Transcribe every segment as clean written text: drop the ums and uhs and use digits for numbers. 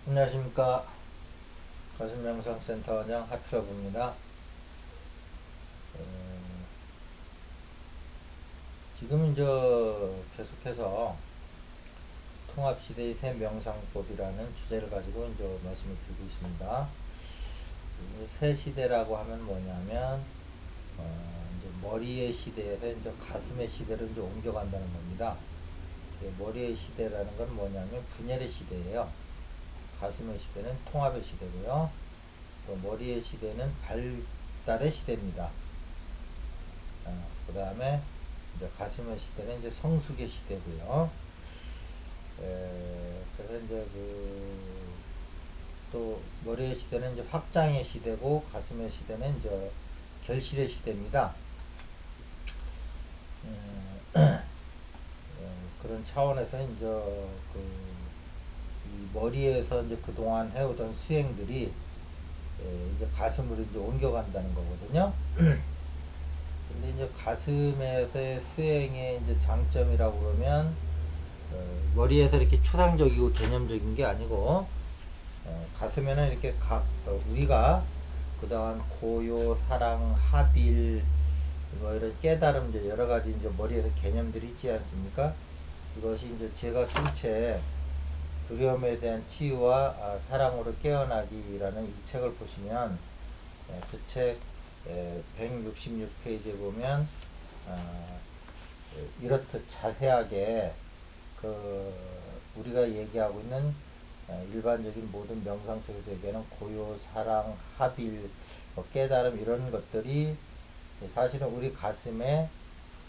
안녕하십니까. 가슴명상센터 원장 하트러브입니다. 지금 이제 계속해서 통합시대의 새 명상법이라는 주제를 가지고 이제 말씀을 드리고 있습니다. 새 시대라고 하면 뭐냐면, 이제 머리의 시대에서 이제 가슴의 시대로 이제 옮겨간다는 겁니다. 머리의 시대라는 건 뭐냐면 분열의 시대예요. 가슴의 시대는 통합의 시대고요. 또 머리의 시대는 발달의 시대입니다. 그 다음에 이제 가슴의 시대는 이제 성숙의 시대고요. 그래서 이제 또 머리의 시대는 이제 확장의 시대고 가슴의 시대는 이제 결실의 시대입니다. 그런 차원에서 이제 이 머리에서 이제 그동안 해오던 수행들이 이제 가슴으로 이제 옮겨간다는 거거든요. 근데 이제 가슴에서의 수행의 이제 장점이라고 그러면 머리에서 이렇게 추상적이고 개념적인 게 아니고 가슴에는 이렇게 우리가 그동안 고요, 사랑, 합일 뭐 이런 깨달음 이제 여러 가지 이제 머리에서 개념들이 있지 않습니까? 이것이 이제 제가 쓴 책 두려움에 대한 치유와 사랑으로 깨어나기라는 이 책을 보시면 그 책 166페이지에 보면 이렇듯 자세하게 우리가 얘기하고 있는 일반적인 모든 명상 속에서 얘기하는 고요, 사랑, 합일, 깨달음 이런 것들이 사실은 우리 가슴에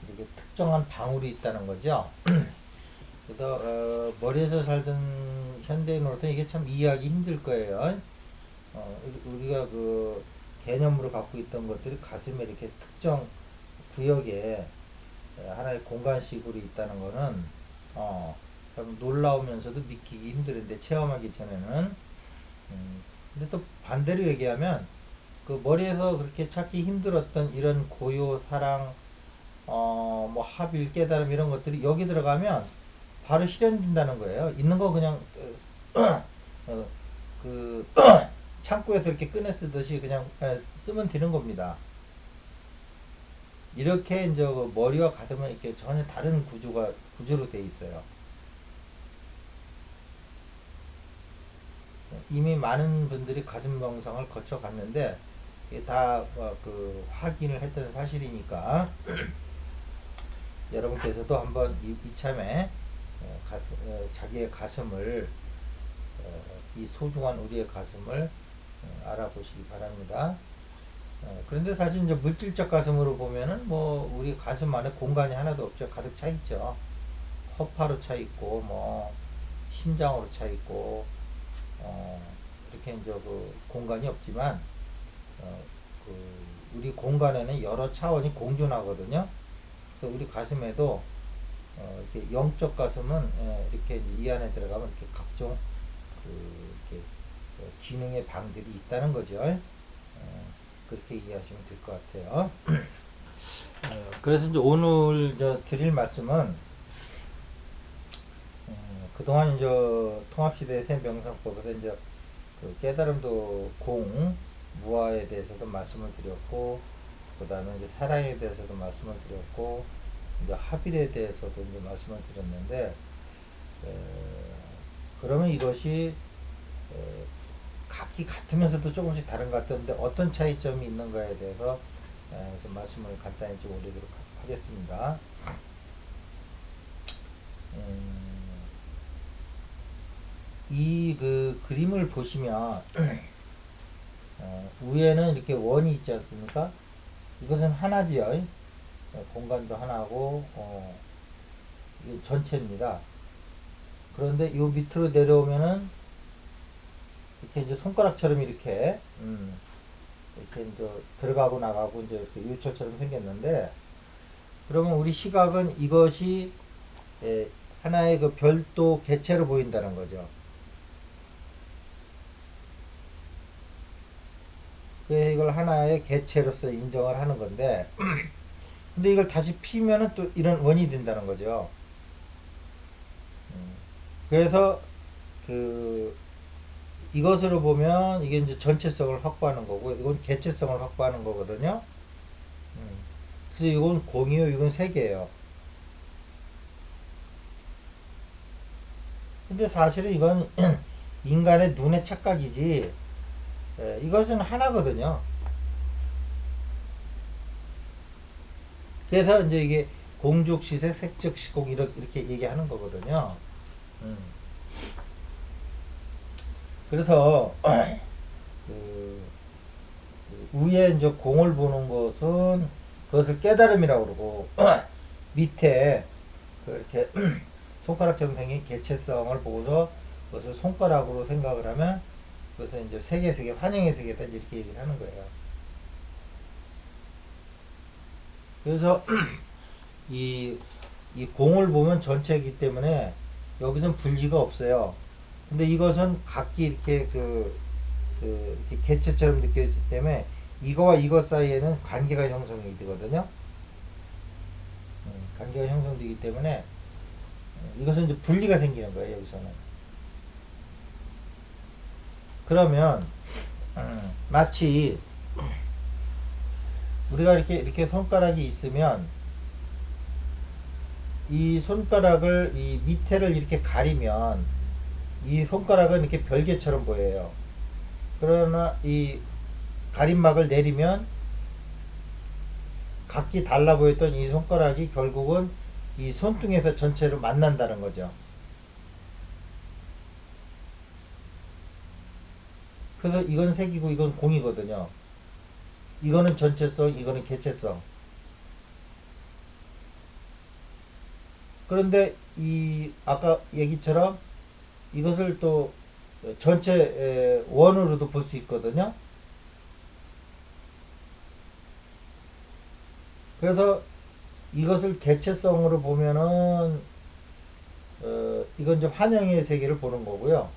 이렇게 특정한 방울이 있다는 거죠. 그래서 머리에서 살던 현대인으로서 이게 참 이해하기 힘들 거예요. 우리가 그 개념으로 갖고 있던 것들이 가슴에 이렇게 특정 구역에 하나의 공간식으로 있다는 거는 참 놀라우면서도 믿기기 힘들은데 체험하기 전에는 근데 또 반대로 얘기하면 그 머리에서 그렇게 찾기 힘들었던 이런 고요, 사랑, 뭐 합일, 깨달음 이런 것들이 여기 들어가면 바로 실현된다는 거예요. 있는 거 그냥 어, 그 창고에서 이렇게 꺼내 쓰듯이 그냥 쓰면 되는 겁니다. 이렇게 이제 머리와 가슴은 이렇게 전혀 다른 구조로 돼 있어요. 이미 많은 분들이 가슴 명상을 거쳐 갔는데 다그 확인을 했던 사실이니까 여러분께서도 한번 이참에 자기의 가슴을 이 소중한 우리의 가슴을 알아보시기 바랍니다. 그런데 사실 이제 물질적 가슴으로 보면은 뭐 우리 가슴 안에 공간이 하나도 없죠. 가득 차 있죠. 허파로 차 있고 뭐 심장으로 차 있고 어, 이렇게 이제 그 공간이 없지만 어, 우리 공간에는 여러 차원이 공존하거든요. 그래서 우리 가슴에도 이렇게 영적 가슴은 이렇게 이 안에 들어가면 이렇게 각종 이렇게 기능의 방들이 있다는 거죠. 그렇게 이해하시면 될 것 같아요. 그래서 이제 오늘 드릴 말씀은 그동안 이제 통합시대 새 명상법에서 이제 그 깨달음도 무아에 대해서도 말씀을 드렸고, 그 다음에 이제 사랑에 대해서도 말씀을 드렸고, 이제 합일에 대해서도 이제 말씀을 드렸는데, 그러면 이것이 각기 같으면서도 조금씩 다른 것 같은데 어떤 차이점이 있는가에 대해서 좀 말씀을 간단히 좀 올리도록 하겠습니다. 이 그 그림을 보시면 위에는 이렇게 원이 있지 않습니까? 이것은 하나지요. 공간도 하나고 이게 전체입니다. 그런데 이 밑으로 내려오면은 이렇게 이제 손가락처럼 이렇게 이제 들어가고 나가고 이제 이렇게 U처럼 생겼는데 그러면 우리 시각은 이것이 하나의 그 별도 개체로 보인다는 거죠. 그래서 이걸 하나의 개체로서 인정을 하는 건데 근데 이걸 다시 피면은 또 이런 원이 된다는 거죠. 그래서 그 이것으로 보면 이게 이제 전체성을 확보하는 거고 이건 개체성을 확보하는 거거든요. 그래서 이건 공이요, 이건 세개예요. 근데 사실은 이건 인간의 눈의 착각이지, 이것은 하나거든요. 그래서 이제 이게 공적 시색, 색적 시공 이렇게 얘기하는 거거든요. 음. 그래서 그 위에 이제 공을 보는 것은 그것을 깨달음이라고 그러고 밑에 그렇게 손가락처럼 생긴 개체성을 보고서 그것을 손가락으로 생각을 하면 그것은 이제 세계 환영의 세계다 이렇게 얘기를 하는 거예요. 그래서 이, 이 공을 보면 전체이기 때문에 여기선 분리가 없어요. 근데 이것은 각기 이렇게 이렇게 개체처럼 느껴지기 때문에 이거와 이것 사이에는 관계가 형성이 되거든요. 관계가 형성되기 때문에 이것은 이제 분리가 생기는 거예요, 여기서는. 그러면 마치 우리가 이렇게 손가락이 있으면 이 손가락을 이 밑에를 이렇게 가리면 이 손가락은 이렇게 별개처럼 보여요. 그러나 이 가림막을 내리면 각기 달라 보였던 이 손가락이 결국은 이 손등에서 전체로 만난다는 거죠. 그래서 이건 색이고 이건 공이거든요. 이거는 전체성, 이거는 개체성. 그런데 이 아까 얘기처럼 이것을 또 전체 원으로도 볼 수 있거든요. 그래서 이것을 개체성으로 보면은 이건 이제 환영의 세계를 보는 거고요.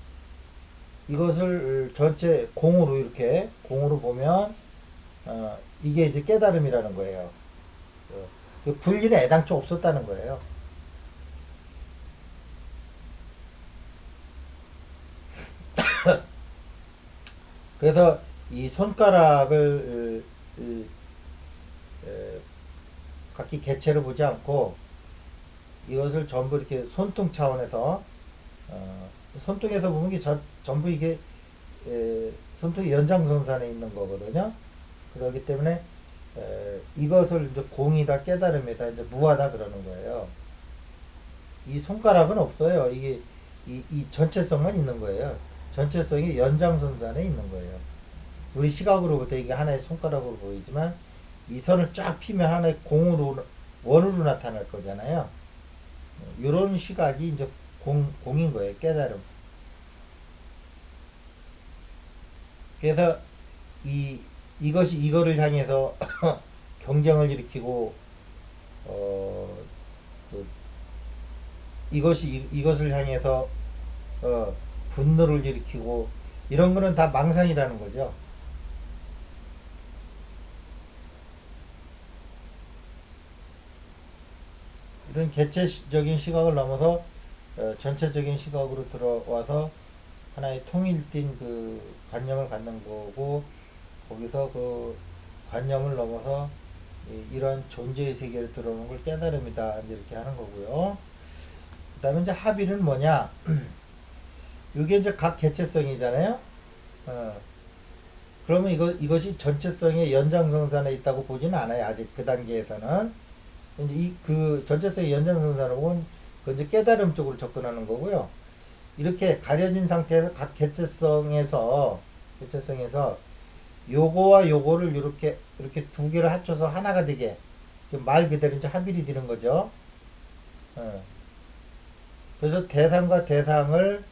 이것을 전체 공으로 이렇게 공으로 보면 이게 이제 깨달음이라는 거예요. 그 분리는 애당초 없었다는 거예요. 그래서 이 손가락을 각기 개체로 보지 않고 이것을 전부 이렇게 손등 차원에서 손등에서 보면 이게 전부 이게 손등의 연장선상에 있는 거거든요. 그렇기 때문에 이것을 이제 공이다 깨달음이다 이제 무하다 그러는 거예요. 이 손가락은 없어요. 이게 이 전체성만 있는 거예요. 전체성이 연장선상에 있는 거예요. 우리 시각으로 볼 때 이게 하나의 손가락으로 보이지만 이 선을 쫙 피면 하나의 공으로 원으로 나타날 거잖아요. 이런 시각이 이제 공인 거예요. 깨달음. 그래서 이것이 이거를 향해서 경쟁을 일으키고 그 이것을 향해서 분노를 일으키고 이런 거는 다 망상이라는 거죠. 이런 개체적인 시각을 넘어서 전체적인 시각으로 들어와서 하나의 통일된 그 관념을 갖는 거고 거기서 그 관념을 넘어서 이런 존재의 세계를 들어오는 걸 깨달음이다 이렇게 하는 거고요. 그 다음에 이제 합의는 뭐냐? 이게 이제 각 개체성이잖아요. 그러면 이것이 전체성의 연장선상에 있다고 보지는 않아요. 아직 그 단계에서는. 이제 그 전체성의 연장선상은 그 이제 깨달음 쪽으로 접근하는 거고요. 이렇게 가려진 상태에서 각 개체성에서 요거와 요거를 이렇게 두 개를 합쳐서 하나가 되게 말 그대로 이제 합일이 되는 거죠. 그래서 대상과 대상을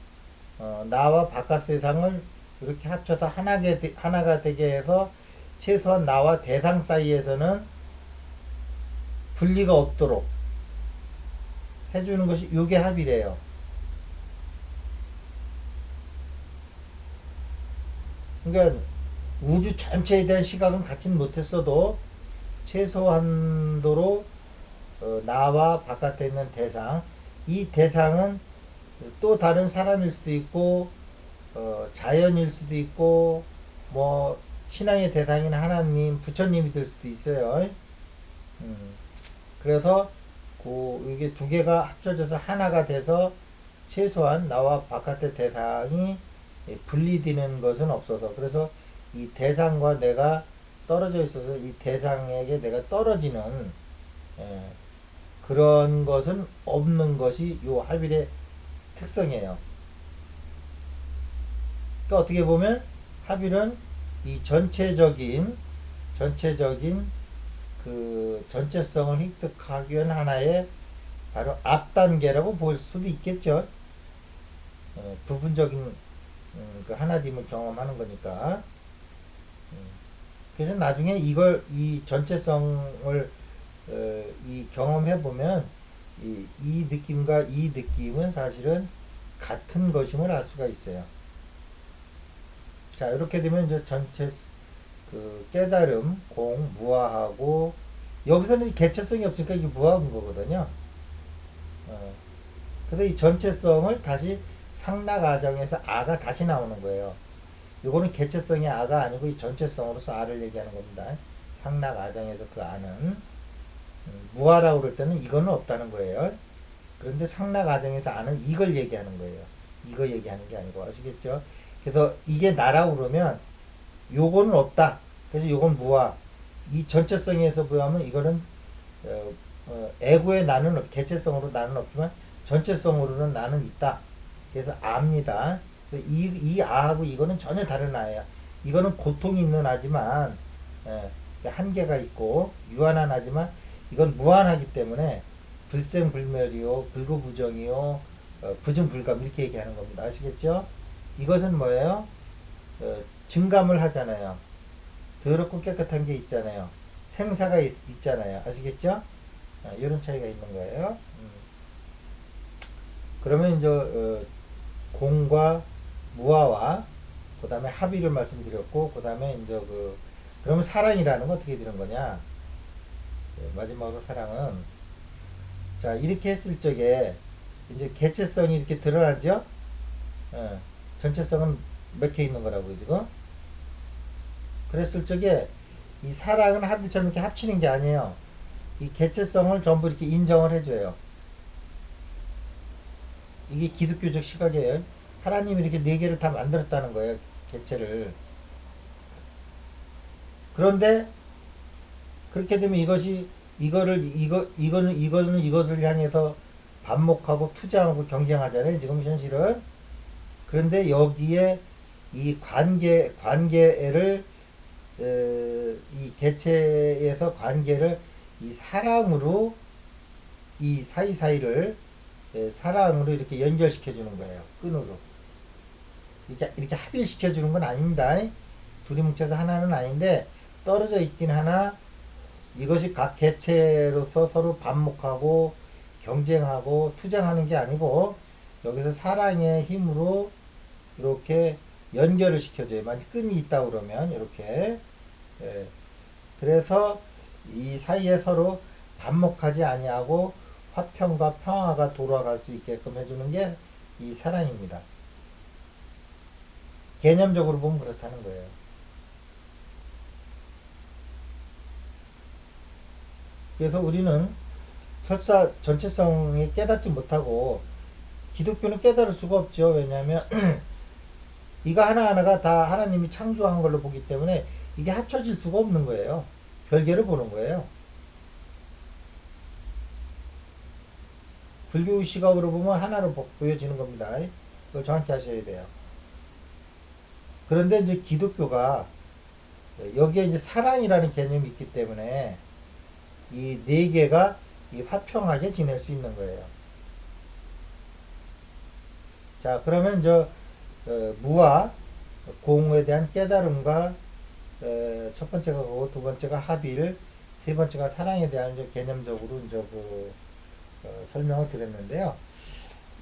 나와 바깥 세상을 이렇게 합쳐서 하나가 되게 해서 최소한 나와 대상 사이에서는 분리가 없도록 해주는 것이 요게 합이래요. 그러니까 우주 전체에 대한 시각은 갖지는 못했어도 최소한도로 나와 바깥에 있는 대상, 이 대상은 또 다른 사람일 수도 있고 자연일 수도 있고, 뭐, 신앙의 대상인 하나님, 부처님이 될 수도 있어요. 음, 그래서, 이게 두 개가 합쳐져서 하나가 돼서, 최소한 나와 바깥의 대상이 분리되는 것은 없어서, 그래서 이 대상과 내가 떨어져 있어서 이 대상에게 내가 떨어지는, 예, 그런 것은 없는 것이 요 합일의 특성이에요. 그러니까 어떻게 보면 합일은 이 전체적인 그 전체성을 획득하기 위한 하나의 바로 앞단계라고 볼 수도 있겠죠. 부분적인 그 하나됨을 경험하는 거니까. 그래서 나중에 이 전체성을 이 경험해 보면 이 느낌과 이 느낌은 사실은 같은 것임을 알 수가 있어요. 자, 이렇게 되면 이제 전체 그 깨달음, 공, 무아하고 여기서는 개체성이 없으니까 이게 무아한 거거든요. 어, 그래서 이 전체성을 다시 상락아정에서 아가 다시 나오는 거예요. 이거는 개체성의 아가 아니고 이 전체성으로서 아를 얘기하는 겁니다. 상락아정에서 그 아는 무아라고 그럴 때는 이거는 없다는 거예요. 그런데 상락아정에서 아는 이걸 얘기하는 거예요. 이거 얘기하는 게 아니고 아시겠죠? 그래서 이게 나라고 그러면 요거는 없다. 그래서 요건 무아. 이 전체성에서 보면 이거는 애고의 나는 개체성으로 나는 없지만 전체성으로는 나는 있다. 그래서 아입니다. 이 아하고 이거는 전혀 다른 아야. 이거는 고통이 있는 아지만 한계가 있고 유한한 아지만 이건 무한하기 때문에 불생불멸이요, 불구부정이요, 부증불감 이렇게 얘기하는 겁니다. 아시겠죠? 이것은 뭐예요? 증감을 하잖아요. 더럽고 깨끗한 게 있잖아요. 생사가 있잖아요. 아시겠죠? 이런 차이가 있는 거예요. 그러면 이제 공과 무아와 그 다음에 합의를 말씀드렸고 그 다음에 이제 그러면 사랑이라는 건 어떻게 되는 거냐? 마지막으로 사랑은 자 이렇게 했을 적에 이제 개체성이 이렇게 드러나죠? 전체성은 맥혀 있는 거라고 지금. 그랬을 적에 이 사랑은 합의처럼 이렇게 합치는 게 아니에요. 이 개체성을 전부 이렇게 인정을 해줘요. 이게 기독교적 시각이에요. 하나님이 이렇게 네 개를 다 만들었다는 거예요. 개체를. 그런데 그렇게 되면 이거는 이것을 향해서 반목하고 투쟁하고 경쟁하잖아요. 지금 현실은. 그런데 여기에 이 관계를 이 개체에서 관계를 이 사랑으로 이 사이사이를 사랑으로 이렇게 연결시켜 주는 거예요. 끈으로. 이렇게 합일시켜 주는 건 아닙니다. 둘이 뭉쳐서 하나는 아닌데 떨어져 있긴 하나 이것이 각 개체로서 서로 반목하고 경쟁하고 투쟁하는 게 아니고 여기서 사랑의 힘으로 이렇게 연결을 시켜줘요. 만약 끈이 있다 그러면 이렇게 그래서 이 사이에 서로 반목하지 아니하고 화평과 평화가 돌아갈 수 있게끔 해주는 게 이 사랑입니다. 개념적으로 보면 그렇다는 거예요. 그래서 우리는 설사 전체성이 깨닫지 못하고 기독교는 깨달을 수가 없죠. 왜냐하면 이거 하나하나가 다 하나님이 창조한 걸로 보기 때문에 이게 합쳐질 수가 없는 거예요. 별개를 보는 거예요. 불교 시각으로 보면 하나로 보여지는 겁니다. 그걸 정확히 하셔야 돼요. 그런데 이제 기독교가 여기에 이제 사랑이라는 개념이 있기 때문에 이 네 개가 화평하게 지낼 수 있는 거예요. 자, 그러면 무와 공에 대한 깨달음과 첫 번째가 그거, 두 번째가 합일, 세 번째가 사랑에 대한 개념적으로 설명을 드렸는데요.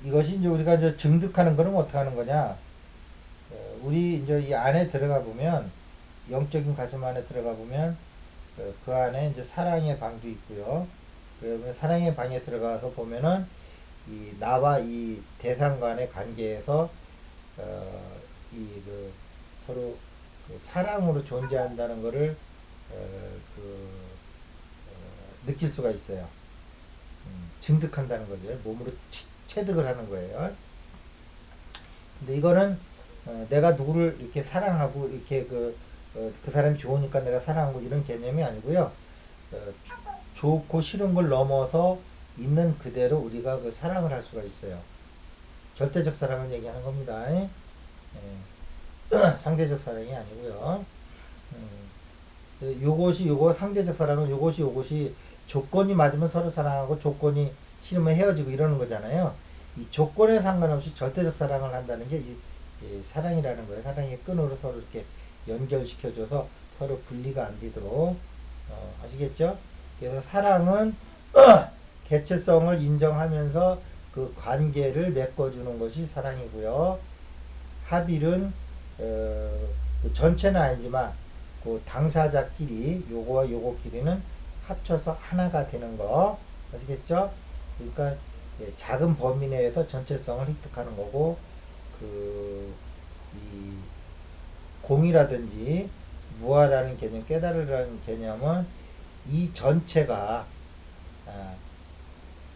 이것이 이제 우리가 증득하는 거는 어떻게 하는 거냐? 우리 이제 이 안에 들어가 보면 영적인 가슴 안에 들어가 보면 그 안에 이제 사랑의 방도 있고요. 그러면 사랑의 방에 들어가서 보면은 이 나와 이 대상 간의 관계에서 서로 그 사랑으로 존재한다는 것을 느낄 수가 있어요. 증득한다는 거죠. 몸으로 체득을 하는 거예요. 근데 이거는 내가 누구를 이렇게 사랑하고 이렇게 그 사람이 좋으니까 내가 사랑하고 이런 개념이 아니고요. 좋고 싫은 걸 넘어서 있는 그대로 우리가 그 사랑을 할 수가 있어요. 절대적 사랑을 얘기하는 겁니다. 예. 상대적 사랑이 아니고요. 요거 상대적 사랑은 요것이 조건이 맞으면 서로 사랑하고 조건이 싫으면 헤어지고 이러는 거잖아요. 이 조건에 상관없이 절대적 사랑을 한다는 게 이 사랑이라는 거예요. 사랑의 끈으로 서로 이렇게 연결시켜줘서 서로 분리가 안 되도록 아시겠죠? 그래서 사랑은 개체성을 인정하면서 그 관계를 메꿔주는 것이 사랑이고요. 합일은 그 전체는 아니지만 그 당사자끼리 요거와 요거끼리는 합쳐서 하나가 되는 거 아시겠죠? 그러니까 작은 범위 내에서 전체성을 획득하는 거고 이 공이라든지 무아라는 개념, 깨달으라는 개념은 이 전체가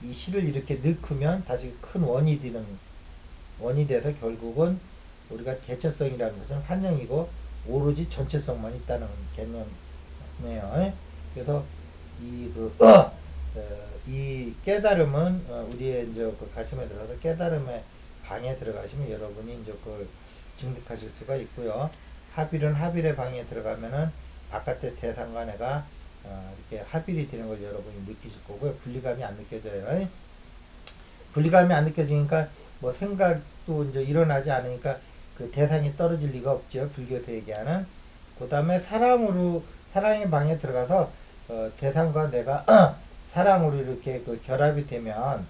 이 실을 이렇게 넣으면 다시 큰 원이 돼서 결국은 우리가 개체성이라는 것은 한영이고 오로지 전체성만 있다는 개념이에요. 그래서 이 깨달음은 우리의 이제 그 가슴에 들어가서 깨달음의 방에 들어가시면 여러분이 이제 그걸 증득하실 수가 있고요. 합일은 합일의 방에 들어가면은 바깥의 세상과 내가 이렇게 합일이 되는 걸 여러분이 느끼실 거고요. 분리감이 안 느껴져요. 분리감이 안 느껴지니까 뭐 생각도 이제 일어나지 않으니까 그 대상이 떨어질 리가 없죠. 불교에서 얘기하는. 그 다음에 사랑의 방에 들어가서 대상과 내가 사랑으로 이렇게 그 결합이 되면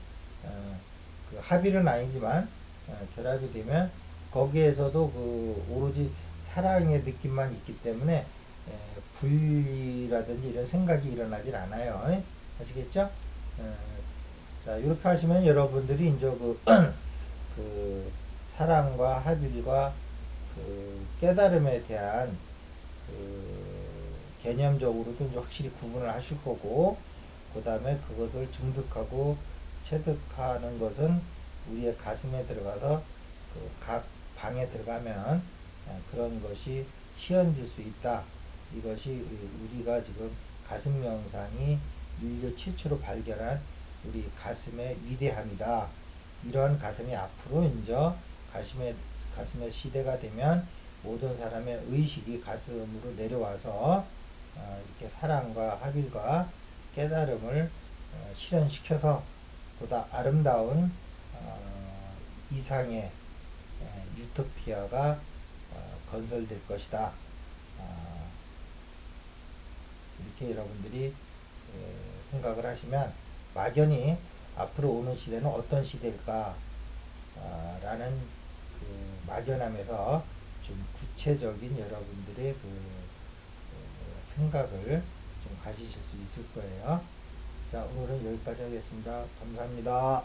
그 합일은 아니지만 결합이 되면 거기에서도 그 오로지 사랑의 느낌만 있기 때문에 분리라든지 이런 생각이 일어나질 않아요. 아시겠죠? 자, 이렇게 하시면 여러분들이 이제 그 사랑과 합일과 그 깨달음에 대한 개념적으로도 이제 확실히 구분을 하실 거고, 그 다음에 그것을 증득하고 체득하는 것은 우리의 가슴에 들어가서 그 각 방에 들어가면 그런 것이 시현질 수 있다. 이것이 우리가 지금 가슴 명상이 인류 최초로 발견한 우리 가슴의 위대함이다. 이러한 가슴이 앞으로 이제 가슴의 시대가 되면 모든 사람의 의식이 가슴으로 내려와서 이렇게 사랑과 합일과 깨달음을 실현시켜서 보다 아름다운 이상의 유토피아가 건설될 것이다. 이렇게 여러분들이 생각을 하시면 막연히 앞으로 오는 시대는 어떤 시대일까 라는 그 막연함에서 좀 구체적인 여러분들의 생각을 좀 가지실 수 있을 거예요. 자, 오늘은 여기까지 하겠습니다. 감사합니다.